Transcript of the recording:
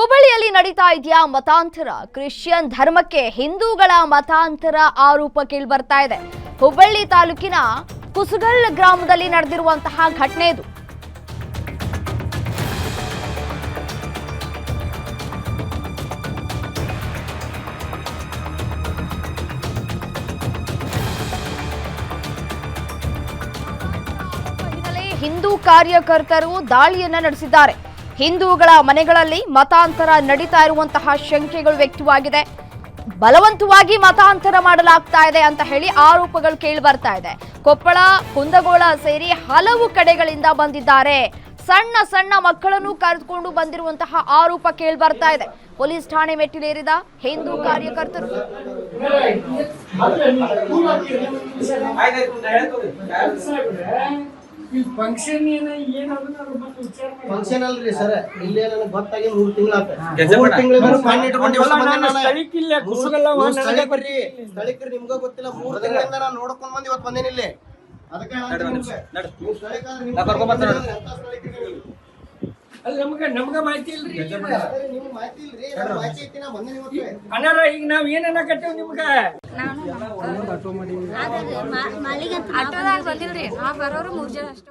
ಹುಬ್ಬಳ್ಳಿಯಲ್ಲಿ ನಡೀತಾ ಇದೆಯಾ ಮತಾಂತರ? ಕ್ರಿಶ್ಚಿಯನ್ ಧರ್ಮಕ್ಕೆ ಹಿಂದೂಗಳ ಮತಾಂತರ ಆರೋಪ ಕೇಳಿಬರ್ತಾ ಇದೆ. ಹುಬ್ಬಳ್ಳಿ ತಾಲೂಕಿನ ಕುಸುಗಲ್ ಗ್ರಾಮದಲ್ಲಿ ನಡೆದಿರುವಂತಹ ಘಟನೆ ಇದು. ಹಿಂದೂ ಕಾರ್ಯಕರ್ತರು ದಾಳಿಯನ್ನ ನಡೆಸಿದ್ದಾರೆ. ಹಿಂದೂಗಳ ಮನೆಗಳಲ್ಲಿ ಮತಾಂತರ ನಡೀತಾ ಇರುವಂತಹ ಶಂಕೆಗಳು ವ್ಯಕ್ತವಾಗಿದೆ. ಬಲವಂತವಾಗಿ ಮತಾಂತರ ಮಾಡಲಾಗ್ತಾ ಇದೆ ಅಂತ ಹೇಳಿ ಆರೋಪಗಳು ಕೇಳಿ ಬರ್ತಾ ಇದೆ. ಕೊಪ್ಪಳ, ಕುಂದಗೋಳ ಸೇರಿ ಹಲವು ಕಡೆಗಳಿಂದ ಬಂದಿದ್ದಾರೆ. ಸಣ್ಣ ಸಣ್ಣ ಮಕ್ಕಳನ್ನು ಕರೆದುಕೊಂಡು ಬಂದಿರುವಂತಹ ಆರೋಪ ಕೇಳಿ ಬರ್ತಾ ಇದೆ. ಪೊಲೀಸ್ ಠಾಣೆ ಮೆಟ್ಟಿಲೇರಿದ ಹಿಂದೂ ಕಾರ್ಯಕರ್ತರು. ಫಂಕ್ಷನ್ ಅಲ್ರಿ ಸರ್, ಇಲ್ಲೇ ನನಗೆ ಗೊತ್ತಾಗಿ 3 ತಿಂಗಳಾಯ್ತು. ಸ್ಥಳೀಕರು ನಿಮ್ಗ ಗೊತ್ತಿಲ್ಲ. 3 ತಿಂಗಳಿಂದ ನಾನು ನೋಡ್ಕೊಂಡ್ ಬಂದು ಇವತ್ತು ಬಂದೇನಿ ಇಲ್ಲಿ. ಅದಕ್ಕೆ ನಮ್ಗ ಮಾಹಿತಿ ಇಲ್ರಿ. ನಿಮ್ಗೆ ಮಾಹಿತಿ ಇಲ್ರಿ, ಮಾಹಿತಿ ಐತಿ. ನಾ ಬಂದೇನಿ ಇವತ್ತು. ಅಣ್ಣಾರ, ಈಗ ನಾವ್ ಏನ ಕಟ್ಟೇವ್ ನಿಮ್ಗ? ಆಟೋದಾಗ ಬಂದಿಲ್ರಿ. ನಾ ಬರೋರು 3 ಜನ ಅಷ್ಟೇ.